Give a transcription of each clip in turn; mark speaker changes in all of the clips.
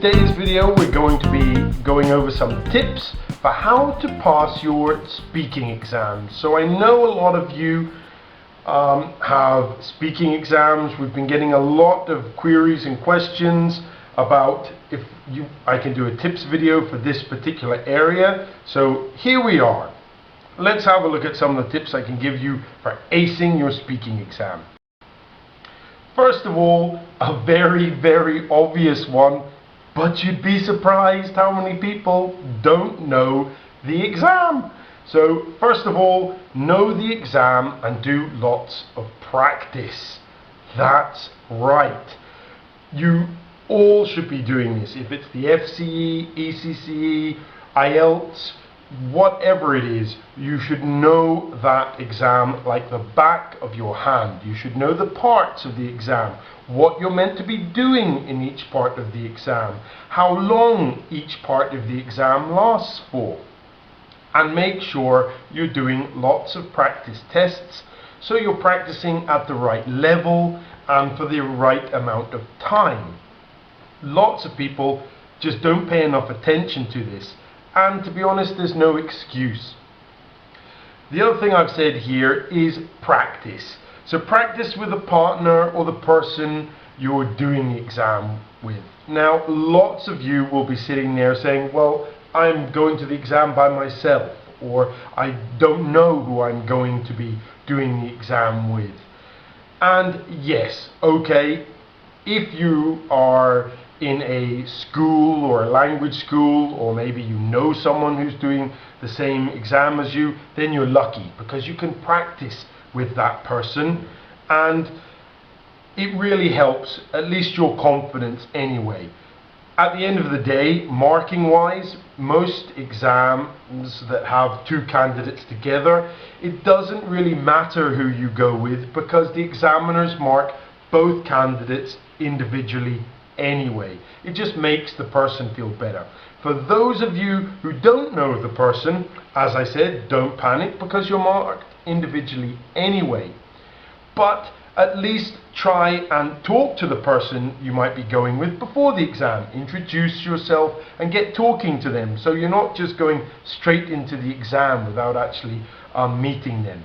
Speaker 1: today's video we're going to be going over some tips for how to pass your speaking exams. So I know a lot of you have speaking exams. We've been getting a lot of queries and questions about if I can do a tips video for this particular area. So here we are. Let's have a look at some of the tips I can give you for acing your speaking exam. First of all, a very obvious one, but you'd be surprised how many people don't know the exam. So first of all, know the exam and do lots of practice. That's right. You all should be doing this. If it's the FCE, ECCE, IELTS, whatever it is, you should know that exam like the back of your hand. You should know the parts of the exam, what you're meant to be doing in each part of the exam, how long each part of the exam lasts for, and make sure you're doing lots of practice tests so you're practicing at the right level and for the right amount of time. Lots of people just don't pay enough attention to this. And to be honest, there's no excuse. The other thing I've said here is practice. So practice with a partner or the person you're doing the exam with. Now, lots of you will be sitting there saying, well, I'm going to the exam by myself, or I don't know who I'm going to be doing the exam with. And yes, okay, if you are in a school or a language school, or maybe you know someone who's doing the same exam as you, then you're lucky because you can practice with that person and it really helps, at least your confidence anyway. At the end of the day, marking wise, most exams that have two candidates together, it doesn't really matter who you go with because the examiners mark both candidates individually anyway. It just makes the person feel better. For those of you who don't know the person, as I said, don't panic because you're marked individually anyway. But at least try and talk to the person you might be going with before the exam. Introduce yourself and get talking to them so you're not just going straight into the exam without actually meeting them.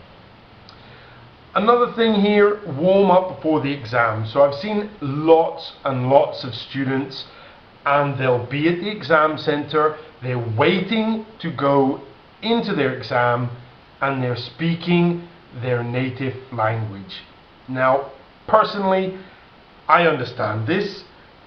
Speaker 1: Another thing here, warm up before the exam. So I've seen lots and lots of students and they'll be at the exam center, they're waiting to go into their exam and they're speaking their native language. Now, personally, I understand this,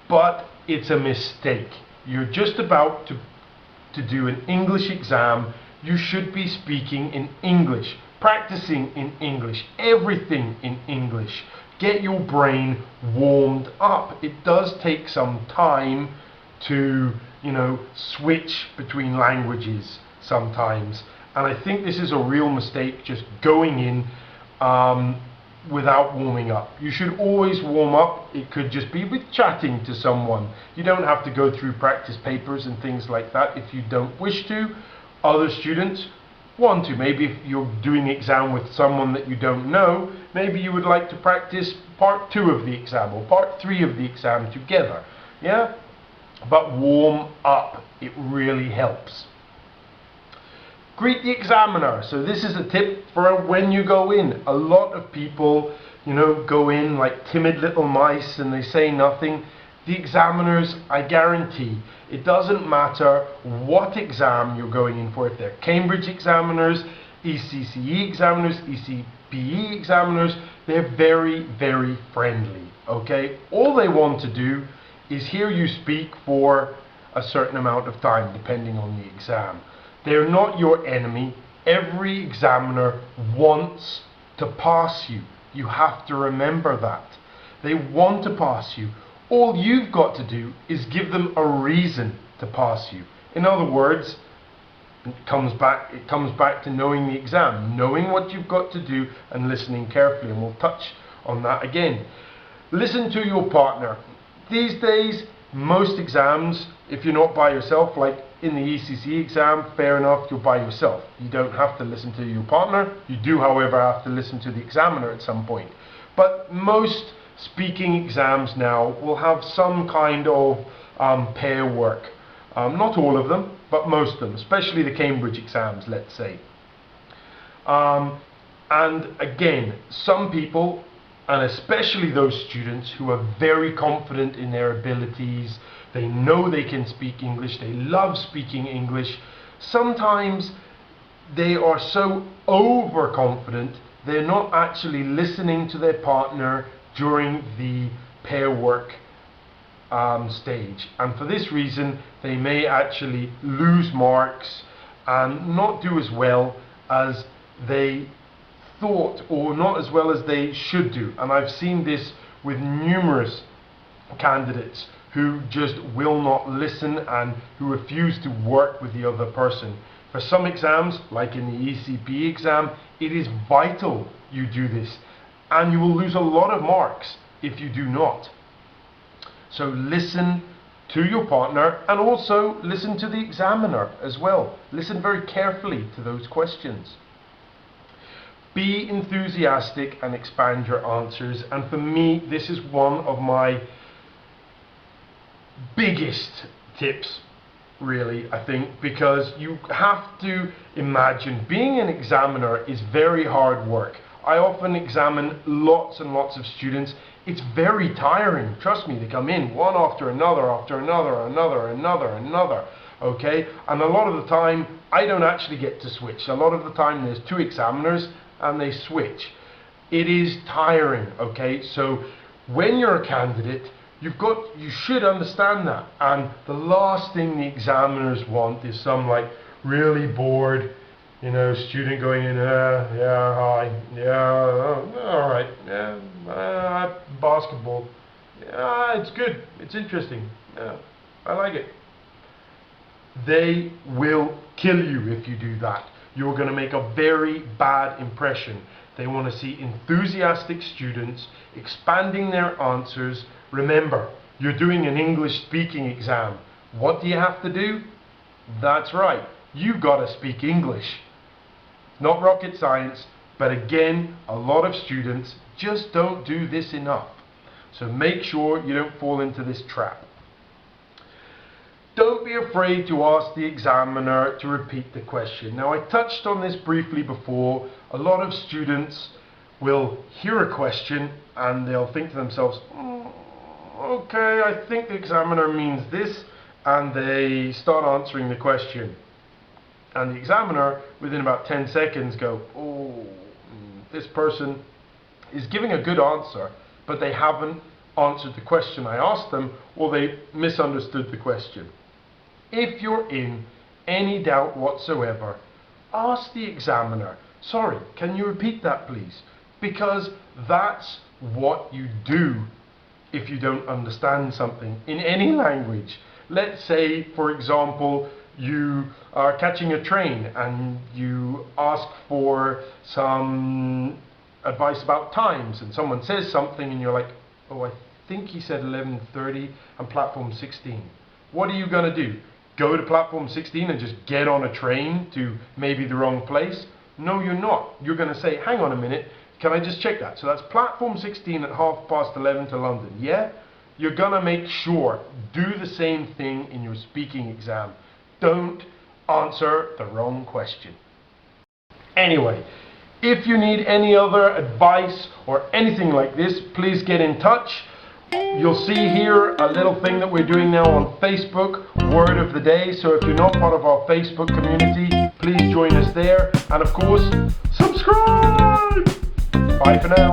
Speaker 1: but it's a mistake. You're just about to do an English exam. You should be speaking in English, practicing in English, everything in English. Get your brain warmed up. It does take some time to, switch between languages sometimes. And I think this is a real mistake, just going in without warming up. You should always warm up. It could just be with chatting to someone. You don't have to go through practice papers and things like that if you don't wish to. Other students want to. Maybe if you're doing the exam with someone that you don't know, maybe you would like to practice part 2 of the exam or part 3 of the exam together. Yeah? But warm up. It really helps. Greet the examiner. So this is a tip for when you go in. A lot of people, go in like timid little mice and they say nothing. The examiners, I guarantee, it doesn't matter what exam you're going in for. If they're Cambridge examiners, ECCE examiners, ECPE examiners, they're very friendly, okay? All they want to do is hear you speak for a certain amount of time, depending on the exam. They're not your enemy. Every examiner wants to pass you. You have to remember that. They want to pass you. All you've got to do is give them a reason to pass you. In other words, it comes back to knowing the exam, knowing what you've got to do and listening carefully, and we'll touch on that again. Listen to your partner. These days, most exams, if you're not by yourself, like in the ECCE exam, fair enough, you're by yourself. You don't have to listen to your partner. You do, however, have to listen to the examiner at some point. But most speaking exams now will have some kind of pair work. Not all of them, but most of them, especially the Cambridge exams, let's say. And again, some people, and especially those students who are very confident in their abilities, they know they can speak English, they love speaking English, sometimes they are so overconfident they're not actually listening to their partner during the pair work stage, and for this reason they may actually lose marks and not do as well as they thought, or not as well as they should do. And I've seen this with numerous candidates who just will not listen and who refuse to work with the other person. For some exams, like in the ECP exam, it is vital you do this, and you will lose a lot of marks if you do not. So listen to your partner, and also listen to the examiner as well. Listen very carefully to those questions. Be enthusiastic and expand your answers, and for me this is one of my biggest tips, really, I think, because you have to imagine being an examiner is very hard work. I often examine lots and lots of students. It's very tiring, trust me. They come in one after another, okay? And a lot of the time I don't actually get to switch. A lot of the time there's two examiners and they switch. It is tiring, okay? So when you're a candidate, you should understand that. And the last thing the examiners want is some like really bored, student going in, yeah, hi, yeah, all right, yeah, basketball, yeah, it's good, it's interesting, yeah, I like it. They will kill you if you do that. You're going to make a very bad impression. They want to see enthusiastic students expanding their answers. Remember, you're doing an English speaking exam. What do you have to do? That's right, you got to speak English. Not rocket science, but again, a lot of students just don't do this enough. So make sure you don't fall into this trap. Don't be afraid to ask the examiner to repeat the question. Now, I touched on this briefly before. A lot of students will hear a question and they'll think to themselves, okay, I think the examiner means this, and they start answering the question. And the examiner, within about 10 seconds, go, this person is giving a good answer, but they haven't answered the question I asked them, or they misunderstood the question. If you're in any doubt whatsoever, ask the examiner, sorry, can you repeat that please? Because that's what you do if you don't understand something in any language. Let's say, for example, you are catching a train and you ask for some advice about times, and someone says something and you're like, oh, I think he said 11:30 on platform 16. What are you going to do? Go to platform 16 and just get on a train to maybe the wrong place? No, you're not. You're going to say, hang on a minute, can I just check that? So that's platform 16 at 11:30 to London, yeah? You're going to make sure, do the same thing in your speaking exam. Don't answer the wrong question. Anyway, if you need any other advice or anything like this, please get in touch. You'll see here a little thing that we're doing now on Facebook, Word of the Day. So if you're not part of our Facebook community, please join us there. And of course, subscribe! Bye for now.